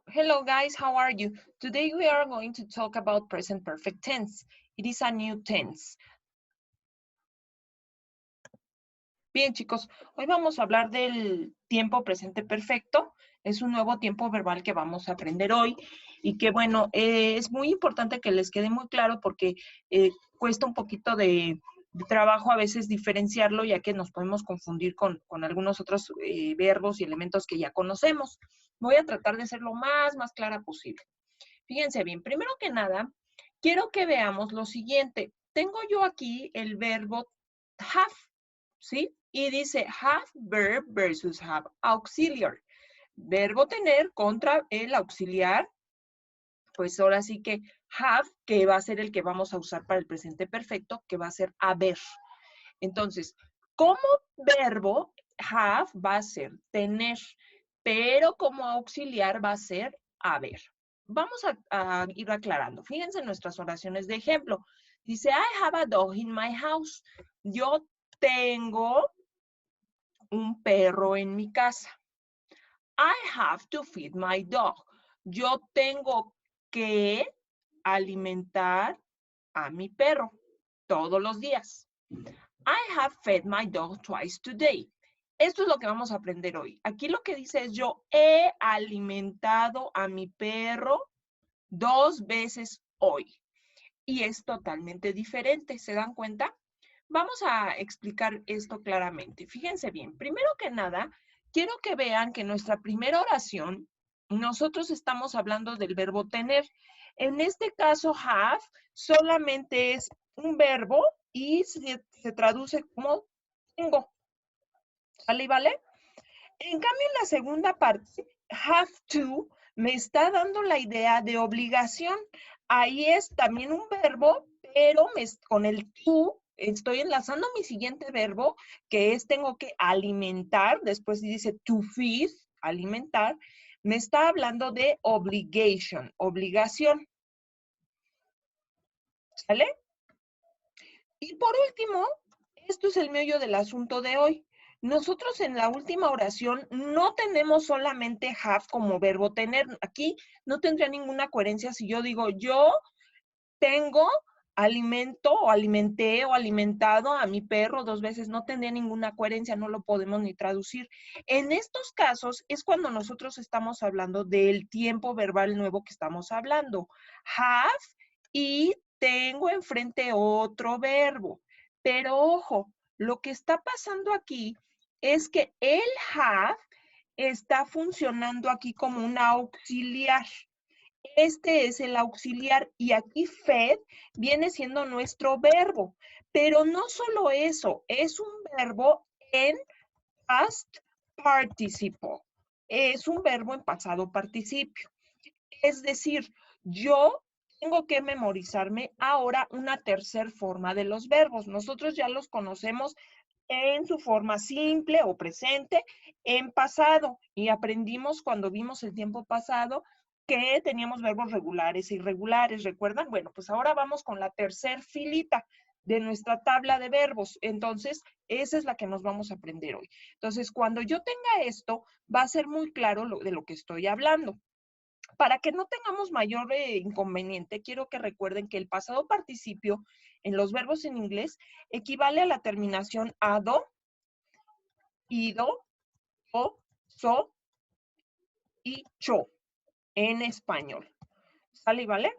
Hello guys, how are you? Today we are going to talk about present perfect tense. It is a new tense. Bien chicos, hoy vamos a hablar del tiempo presente perfecto. Es un nuevo tiempo verbal que vamos a aprender hoy y que bueno, es muy importante que les quede muy claro porque cuesta un poquito de trabajo a veces diferenciarlo ya que nos podemos confundir con algunos otros verbos y elementos que ya conocemos. Voy a tratar de ser lo más clara posible. Fíjense bien, primero que nada, quiero que veamos lo siguiente. Tengo yo aquí el verbo have, ¿sí? Y dice have verb versus have auxiliar. Verbo tener contra el auxiliar, pues ahora sí que have, que va a ser el que vamos a usar para el presente perfecto, que va a ser haber. Entonces, como verbo, have va a ser tener, pero como auxiliar va a ser haber. Vamos a ir aclarando. Fíjense en nuestras oraciones de ejemplo. Dice, I have a dog in my house. Yo tengo un perro en mi casa. I have to feed my dog. Yo tengo que alimentar a mi perro todos los días. I have fed my dog twice today. Esto es lo que vamos a aprender hoy. Aquí lo que dice es yo he alimentado a mi perro 2 veces hoy. Y es totalmente diferente, ¿se dan cuenta? Vamos a explicar esto claramente. Fíjense bien, primero que nada, quiero que vean que en nuestra primera oración, nosotros estamos hablando del verbo tener. En este caso, have solamente es un verbo y se traduce como tengo. ¿Vale y vale? En cambio, en la segunda parte, have to me está dando la idea de obligación. Ahí es también un verbo, pero con el to estoy enlazando mi siguiente verbo, que es tengo que alimentar. Después dice to feed, alimentar. Me está hablando de obligation, obligación. ¿Sale? Y por último, esto es el meollo del asunto de hoy. Nosotros en la última oración no tenemos solamente have como verbo tener. Aquí no tendría ninguna coherencia si yo digo yo tengo alimento o alimenté o alimentado a mi perro 2 veces. No tendría ninguna coherencia, no lo podemos ni traducir. En estos casos es cuando nosotros estamos hablando del tiempo verbal nuevo que estamos hablando. Have y tengo enfrente otro verbo. Pero ojo, lo que está pasando aquí es que el have está funcionando aquí como un auxiliar. Este es el auxiliar y aquí fed viene siendo nuestro verbo. Pero no solo eso, es un verbo en past participle. Es un verbo en pasado participio. Es decir, yo tengo que memorizarme ahora una tercera forma de los verbos. Nosotros ya los conocemos en su forma simple o presente, en pasado. Y aprendimos cuando vimos el tiempo pasado que teníamos verbos regulares e irregulares, ¿recuerdan? Bueno, pues ahora vamos con la tercera filita de nuestra tabla de verbos. Entonces, esa es la que nos vamos a aprender hoy. Entonces, cuando yo tenga esto, va a ser muy claro de lo que estoy hablando. Para que no tengamos mayor inconveniente, quiero que recuerden que el pasado participio en los verbos en inglés equivale a la terminación ado, ido, o, so y cho en español. ¿Sale y vale?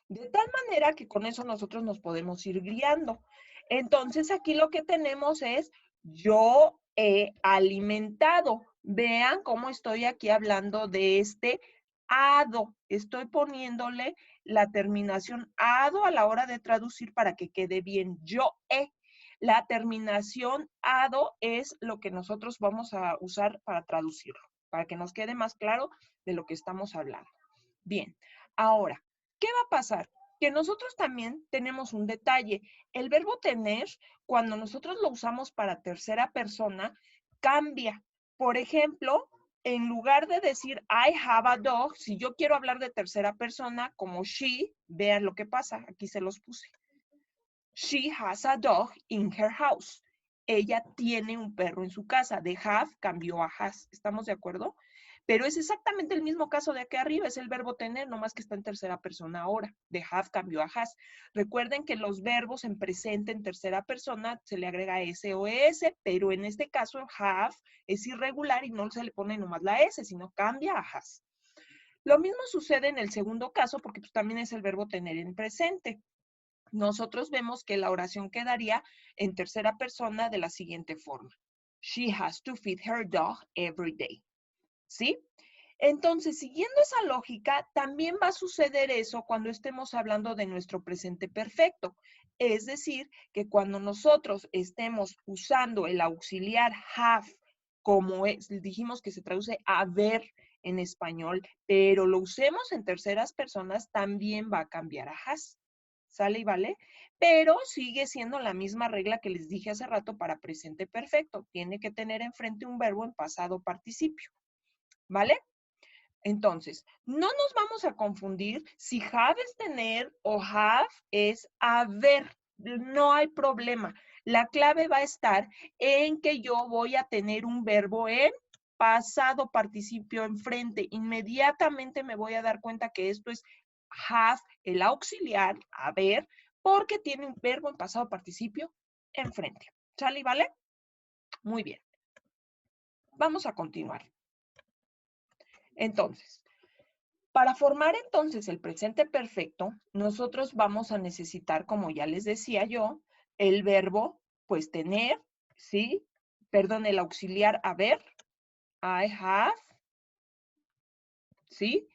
De tal manera que con eso nosotros nos podemos ir guiando. Entonces aquí lo que tenemos es yo he alimentado. Vean cómo estoy aquí hablando de este ado. Estoy poniéndole la terminación ado a la hora de traducir para que quede bien. Yo he. La terminación ado es lo que nosotros vamos a usar para traducirlo, para que nos quede más claro de lo que estamos hablando. Bien, ahora, ¿qué va a pasar? Que nosotros también tenemos un detalle. El verbo tener, cuando nosotros lo usamos para tercera persona, cambia. Por ejemplo, en lugar de decir I have a dog, si yo quiero hablar de tercera persona, como she, vean lo que pasa, aquí se los puse. She has a dog in her house. Ella tiene un perro en su casa. De have cambió a has. ¿Estamos de acuerdo? pero es exactamente el mismo caso de aquí arriba, es el verbo tener, nomás que está en tercera persona ahora. De have cambió a has. Recuerden que los verbos en presente en tercera persona se le agrega S o ES, pero en este caso have es irregular y no se le pone nomás la S, sino cambia a has. Lo mismo sucede en el segundo caso porque pues, también es el verbo tener en presente. Nosotros vemos que la oración quedaría en tercera persona de la siguiente forma. She has to feed her dog every day. ¿Sí? Entonces, siguiendo esa lógica, también va a suceder eso cuando estemos hablando de nuestro presente perfecto. Es decir, que cuando nosotros estemos usando el auxiliar have, como dijimos que se traduce haber en español, pero lo usemos en terceras personas, también va a cambiar a has. ¿Sale y vale? Pero sigue siendo la misma regla que les dije hace rato para presente perfecto. Tiene que tener enfrente un verbo en pasado participio. ¿Vale? Entonces, no nos vamos a confundir si have es tener o have es haber. No hay problema. La clave va a estar en que yo voy a tener un verbo en pasado participio enfrente. Inmediatamente me voy a dar cuenta que esto es have, el auxiliar, haber, porque tiene un verbo en pasado participio enfrente. ¿Sale y vale? Muy bien. Vamos a continuar. Entonces, para formar entonces el presente perfecto, nosotros vamos a necesitar, como ya les decía yo, el verbo, pues tener, ¿sí? Perdón, el auxiliar haber, I have, ¿sí?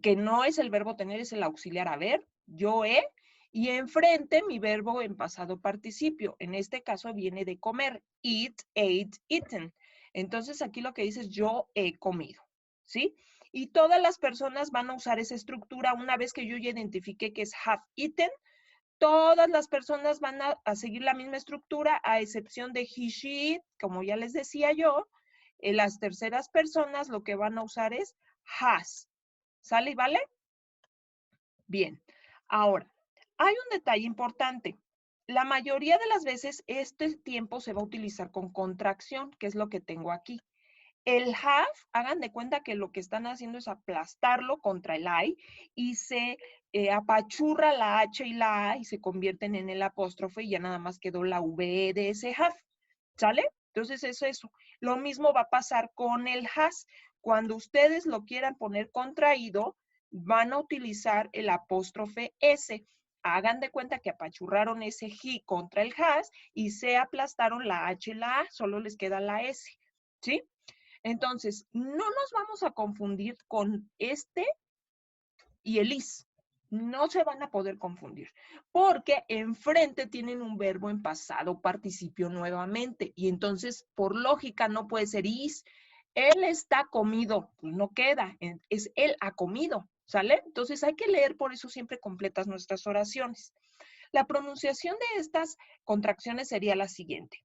Que no es el verbo tener, es el auxiliar haber, yo he, y enfrente mi verbo en pasado participio. En este caso viene de comer, eat, ate, eaten. Entonces aquí lo que dice es yo he comido, ¿sí? Y todas las personas van a usar esa estructura una vez que yo ya identifiqué que es have eaten. Todas las personas van a seguir la misma estructura a excepción de he, she, it, como ya les decía yo. En las terceras personas lo que van a usar es has. ¿Sale y vale? Bien. Ahora, hay un detalle importante. La mayoría de las veces este tiempo se va a utilizar con contracción, que es lo que tengo aquí. El have, hagan de cuenta que lo que están haciendo es aplastarlo contra el I y se apachurra la H y la A y se convierten en el apóstrofe y ya nada más quedó la V de ese have. ¿Sale? Entonces es eso. Lo mismo va a pasar con el has. Cuando ustedes lo quieran poner contraído, van a utilizar el apóstrofe S. Hagan de cuenta que apachurraron ese he contra el has y se aplastaron la H y la A, solo les queda la S. ¿Sí? Entonces, no nos vamos a confundir con este y el is. No se van a poder confundir, porque enfrente tienen un verbo en pasado participio nuevamente, y entonces, por lógica, no puede ser is. Él está comido, pues no queda, es él ha comido, ¿sale? Entonces hay que leer por eso siempre completas nuestras oraciones. La pronunciación de estas contracciones sería la siguiente.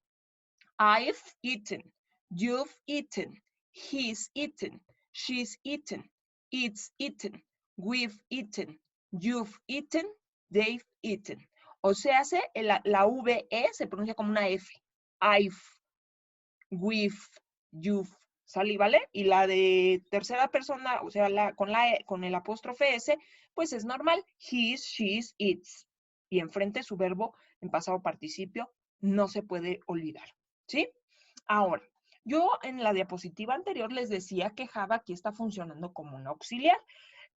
I've eaten, you've eaten, he's eaten, she's eaten, it's eaten, we've eaten, you've eaten, they've eaten. O sea, la VE se pronuncia como una F. I've, we've, you've. ¿Sale? ¿Vale? Y la de tercera persona, o sea, con el apóstrofe S, pues es normal. He's, she's, it's. Y enfrente su verbo en pasado participio no se puede olvidar. ¿Sí? Ahora, yo en la diapositiva anterior les decía que Java aquí está funcionando como un auxiliar.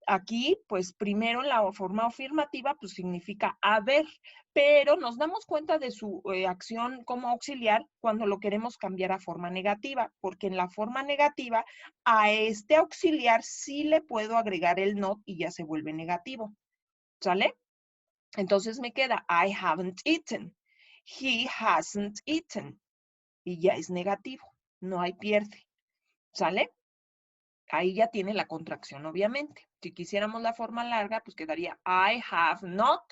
Aquí, pues primero en la forma afirmativa, pues significa haber, pero nos damos cuenta de su acción como auxiliar cuando lo queremos cambiar a forma negativa, porque en la forma negativa a este auxiliar sí le puedo agregar el not y ya se vuelve negativo. ¿Sale? Entonces me queda I haven't eaten, he hasn't eaten y ya es negativo, no hay pierde. ¿Sale? Ahí ya tiene la contracción, obviamente. Si quisiéramos la forma larga, pues quedaría I have not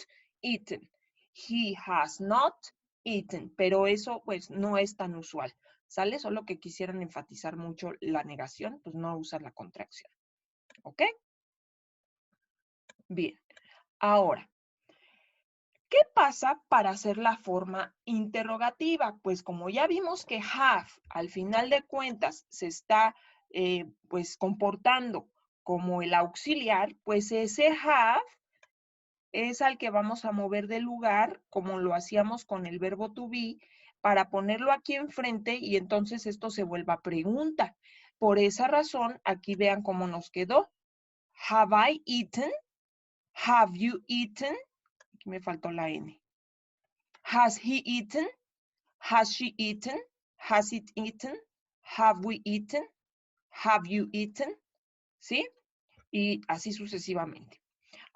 eaten. He has not eaten. Pero eso, pues, no es tan usual. ¿Sale? Solo que quisieran enfatizar mucho la negación, pues no usar la contracción. ¿Ok? Bien. Ahora, ¿qué pasa para hacer la forma interrogativa? Pues como ya vimos que have, al final de cuentas, se está pues comportando como el auxiliar, pues ese have es al que vamos a mover del lugar, como lo hacíamos con el verbo to be, para ponerlo aquí enfrente y entonces esto se vuelva pregunta. Por esa razón, aquí vean cómo nos quedó. Have I eaten? Have you eaten? Aquí me faltó la N. Has he eaten? Has she eaten? Has it eaten? Have we eaten? Have you eaten? ¿Sí? Y así sucesivamente.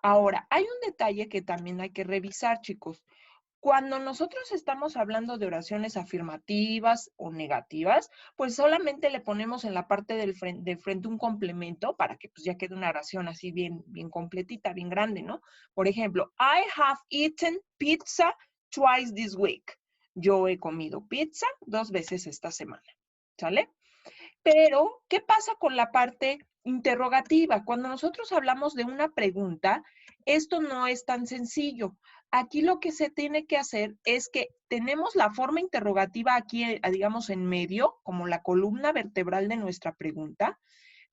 Ahora, hay un detalle que también hay que revisar, chicos. Cuando nosotros estamos hablando de oraciones afirmativas o negativas, pues solamente le ponemos en la parte del de frente un complemento para que pues ya quede una oración así bien, bien completita, bien grande, ¿no? Por ejemplo, I have eaten pizza twice this week. Yo he comido pizza 2 veces esta semana, ¿sale? Pero, ¿qué pasa con la parte interrogativa? Cuando nosotros hablamos de una pregunta, esto no es tan sencillo. Aquí lo que se tiene que hacer es que tenemos la forma interrogativa aquí, digamos, en medio, como la columna vertebral de nuestra pregunta,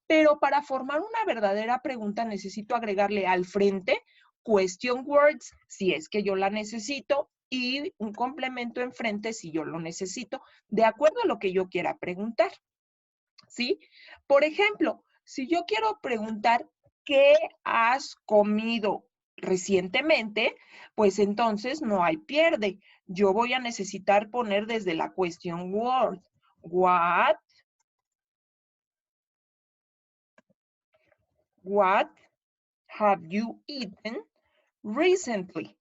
pero para formar una verdadera pregunta necesito agregarle al frente question words, si es que yo la necesito, y un complemento enfrente si yo lo necesito, de acuerdo a lo que yo quiera preguntar. ¿Sí? Por ejemplo, si yo quiero preguntar, ¿qué has comido recientemente? Pues entonces no hay pierde. Yo voy a necesitar poner desde la question word. What have you eaten recently?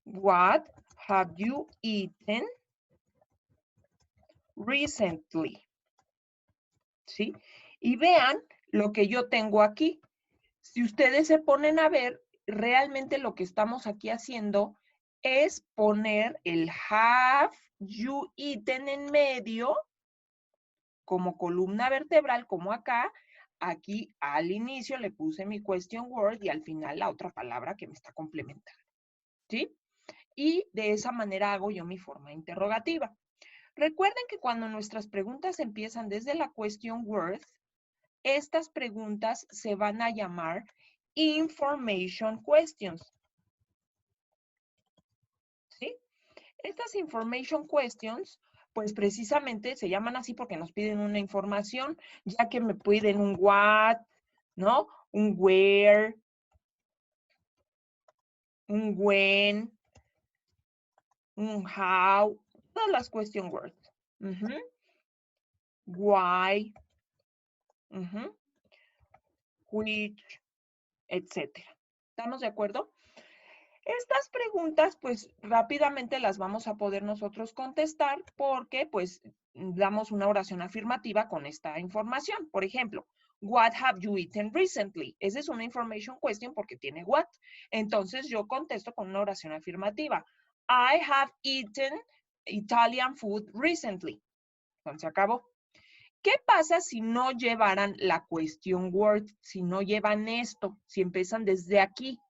What have you eaten recently? ¿Sí? Y vean lo que yo tengo aquí. Si ustedes se ponen a ver, realmente lo que estamos aquí haciendo es poner el have you eaten en medio como columna vertebral, como acá. Aquí al inicio le puse mi question word y al final la otra palabra que me está complementando. ¿Sí? Y de esa manera hago yo mi forma interrogativa. Recuerden que cuando nuestras preguntas empiezan desde la question word, estas preguntas se van a llamar information questions. ¿Sí? Estas information questions, pues precisamente se llaman así porque nos piden una información, ya que me piden un what, ¿no? Un where, un when, un how, todas las question words. Why, which, etcétera. ¿Estamos de acuerdo? Estas preguntas, pues rápidamente las vamos a poder nosotros contestar porque, pues, damos una oración afirmativa con esta información. Por ejemplo, what have you eaten recently? Esa es una information question porque tiene what. Entonces, yo contesto con una oración afirmativa. I have eaten Italian food recently. Entonces, se acabó. ¿Qué pasa si no llevaran la question word? Si no llevan esto, si empiezan desde aquí.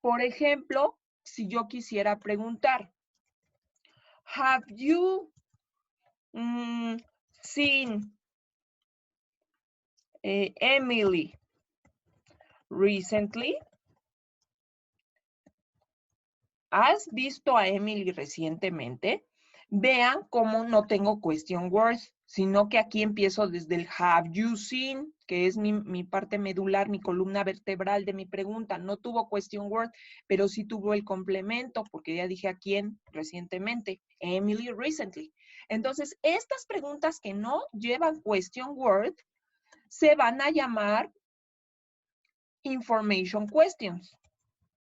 Por ejemplo, si yo quisiera preguntar, have you seen Emily recently? ¿Has visto a Emily recientemente? Vean cómo no tengo question words, sino que aquí empiezo desde el have you seen, que es mi parte medular, mi columna vertebral de mi pregunta. No tuvo question word, pero sí tuvo el complemento, porque ya dije a quién recientemente. Emily recently. Entonces, estas preguntas que no llevan question word se van a llamar information questions.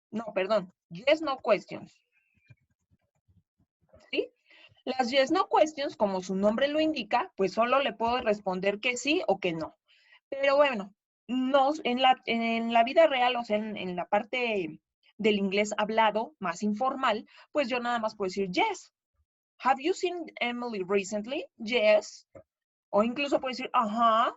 No, perdón, yes, no questions. ¿Sí? Las yes, no questions, como su nombre lo indica, pues solo le puedo responder que sí o que no. Pero bueno, en la vida real, o sea, en la parte del inglés hablado, más informal, pues yo nada más puedo decir yes. Have you seen Emily recently? Yes. O incluso puedo decir, ajá,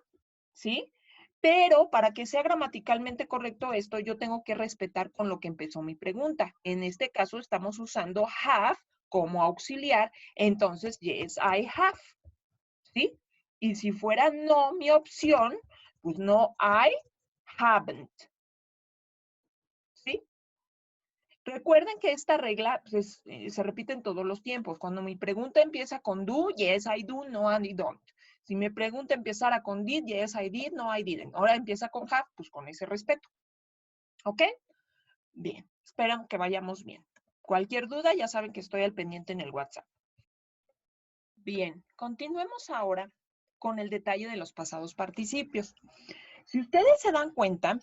¿sí? Pero para que sea gramaticalmente correcto esto, yo tengo que respetar con lo que empezó mi pregunta. En este caso estamos usando have como auxiliar, entonces yes, I have. ¿sí? Y si fuera no mi opción, pues no, I haven't, ¿sí? Recuerden que esta regla pues, se repite en todos los tiempos. Cuando mi pregunta empieza con do, yes, I do, no, I don't. Si mi pregunta empezara con did, yes, I did, no, I didn't. Ahora empieza con have, pues con ese respeto. ¿Ok? Bien, espero que vayamos bien. Cualquier duda, ya saben que estoy al pendiente en el WhatsApp. Bien, continuemos ahora con el detalle de los pasados participios. Si ustedes se dan cuenta,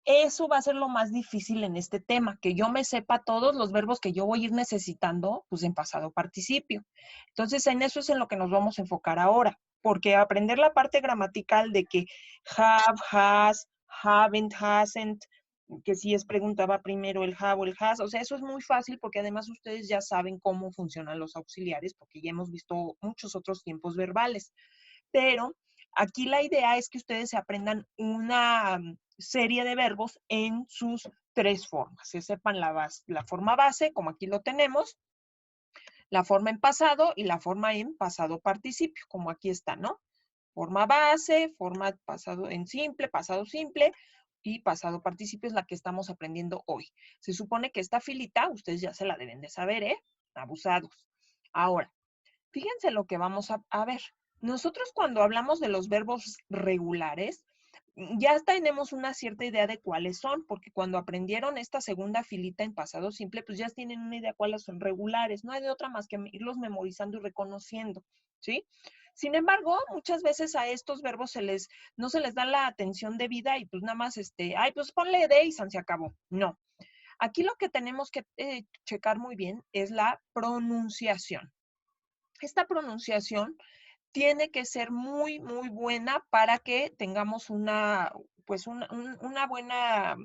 eso va a ser lo más difícil en este tema, que yo me sepa todos los verbos que yo voy a ir necesitando, pues en pasado participio. Entonces, en eso es en lo que nos vamos a enfocar ahora, porque aprender la parte gramatical de que have, has, haven't, hasn't, que si es preguntaba primero el have o el has, o sea, eso es muy fácil porque además ustedes ya saben cómo funcionan los auxiliares, porque ya hemos visto muchos otros tiempos verbales. Pero aquí la idea es que ustedes se aprendan una serie de verbos en sus tres formas. Se sepan la forma base, como aquí lo tenemos, la forma en pasado y la forma en pasado participio, como aquí está, ¿no? Forma base, forma pasado en simple, pasado simple y pasado participio es la que estamos aprendiendo hoy. Se supone que esta filita ustedes ya se la deben de saber, ¿eh? Abusados. Ahora, fíjense lo que vamos a ver. Nosotros cuando hablamos de los verbos regulares, ya tenemos una cierta idea de cuáles son, porque cuando aprendieron esta segunda filita en pasado simple, pues ya tienen una idea de cuáles son regulares. No hay de otra más que irlos memorizando y reconociendo, ¿sí? Sin embargo, muchas veces a estos verbos no se les da la atención debida y pues nada más, ay, pues ponle de y se acabó. No. Aquí lo que tenemos que checar muy bien es la pronunciación. Esta pronunciación tiene que ser muy, muy buena para que tengamos una buena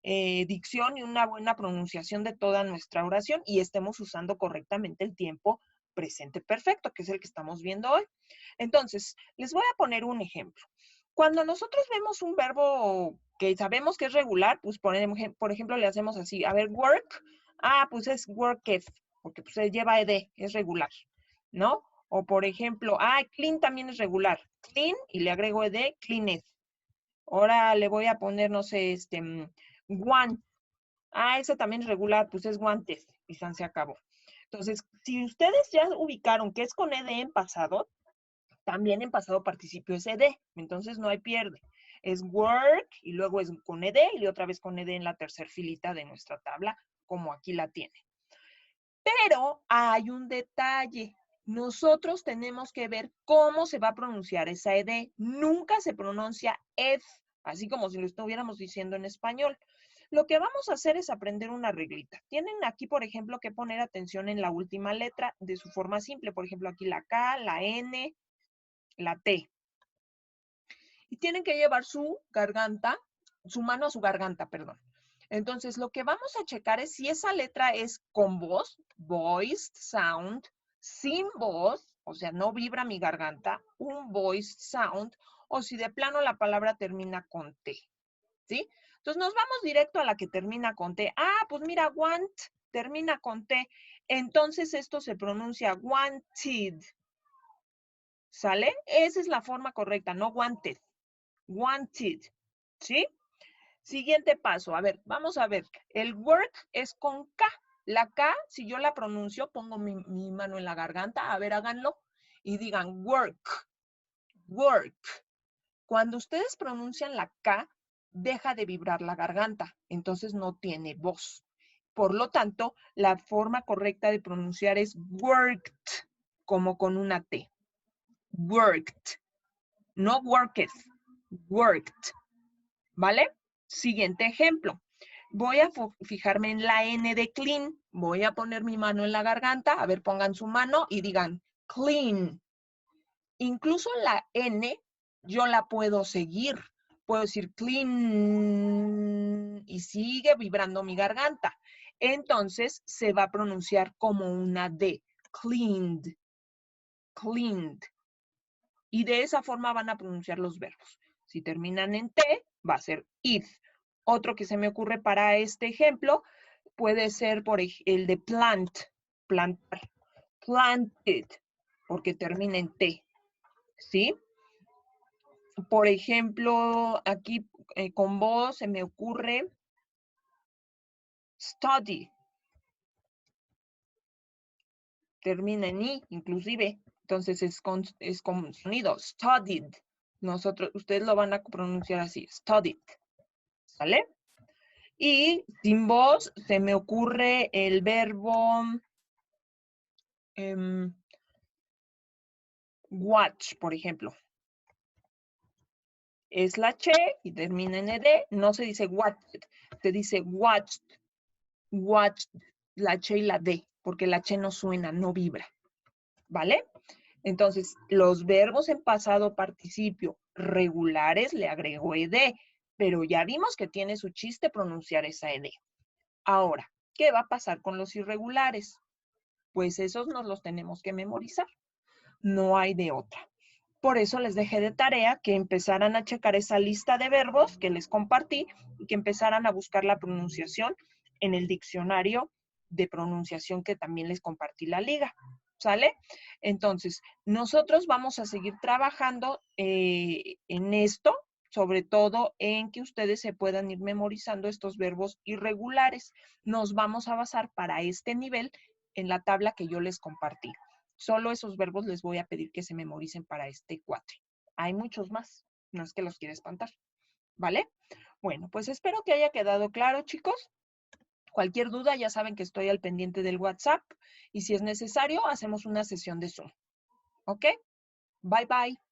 dicción y una buena pronunciación de toda nuestra oración y estemos usando correctamente el tiempo presente perfecto, que es el que estamos viendo hoy. Entonces, les voy a poner un ejemplo. Cuando nosotros vemos un verbo que sabemos que es regular, pues por ejemplo, le hacemos así, a ver, work, pues es worketh, porque pues lleva ed, es regular, ¿no? O por ejemplo, clean también es regular. Clean y le agrego ed, cleaneth. Ahora le voy a poner, no sé, one. Ese también es regular, pues es wanted. Y se acabó. Entonces, si ustedes ya ubicaron que es con ed en pasado, también en pasado participio es ed. Entonces no hay pierde. Es work y luego es con ed y otra vez con ed en la tercera filita de nuestra tabla, como aquí la tiene. Pero hay un detalle. Nosotros tenemos que ver cómo se va a pronunciar esa ed. Nunca se pronuncia ed, así como si lo estuviéramos diciendo en español. Lo que vamos a hacer es aprender una reglita. Tienen aquí, por ejemplo, que poner atención en la última letra de su forma simple. Por ejemplo, aquí la K, la N, la T. Y tienen que llevar su mano a su garganta, perdón. Entonces, lo que vamos a checar es si esa letra es con voz, voiced sound, sin voz, o sea, no vibra mi garganta, un voiced sound, o si de plano la palabra termina con T, ¿sí? Entonces, nos vamos directo a la que termina con T. Pues mira, want termina con T. Entonces, esto se pronuncia wanted, ¿sale? Esa es la forma correcta, no wanted. Wanted, ¿sí? Siguiente paso, a ver, vamos a ver. El work es con K. La K, si yo la pronuncio, pongo mi mano en la garganta. A ver, háganlo. Y digan work, work. Cuando ustedes pronuncian la K, deja de vibrar la garganta. Entonces no tiene voz. Por lo tanto, la forma correcta de pronunciar es worked, como con una T. Worked. No worked, worked. ¿Vale? Siguiente ejemplo. Voy a fijarme en la N de clean. Voy a poner mi mano en la garganta. A ver, pongan su mano y digan clean. Incluso la N yo la puedo seguir. Puedo decir clean y sigue vibrando mi garganta. Entonces se va a pronunciar como una D. Cleaned. Cleaned. Y de esa forma van a pronunciar los verbos. Si terminan en T, va a ser id. Otro que se me ocurre para este ejemplo puede ser por el de plant, plantar. Planted, porque termina en T. ¿sí? Por ejemplo, aquí con vos se me ocurre study. Termina en i, inclusive. Entonces es con sonido, studied. Ustedes lo van a pronunciar así, studied. ¿Sale? Y sin voz se me ocurre el verbo watch, por ejemplo. Es la che y termina en ed. No se dice watched, se dice watched. Watched, la che y la d, porque la che no suena, no vibra. ¿Vale? Entonces, los verbos en pasado participio regulares le agrego ed, pero ya vimos que tiene su chiste pronunciar esa ed. Ahora, ¿qué va a pasar con los irregulares? Pues esos nos los tenemos que memorizar. No hay de otra. Por eso les dejé de tarea que empezaran a checar esa lista de verbos que les compartí y que empezaran a buscar la pronunciación en el diccionario de pronunciación que también les compartí la liga. ¿Sale? Entonces, nosotros vamos a seguir trabajando en esto, sobre todo en que ustedes se puedan ir memorizando estos verbos irregulares. Nos vamos a basar para este nivel en la tabla que yo les compartí. Solo esos verbos les voy a pedir que se memoricen para este cuatri. Hay muchos más, no es que los quiera espantar, ¿vale? Bueno, pues espero que haya quedado claro, chicos. Cualquier duda, ya saben que estoy al pendiente del WhatsApp y si es necesario, hacemos una sesión de Zoom. ¿Ok? Bye, bye.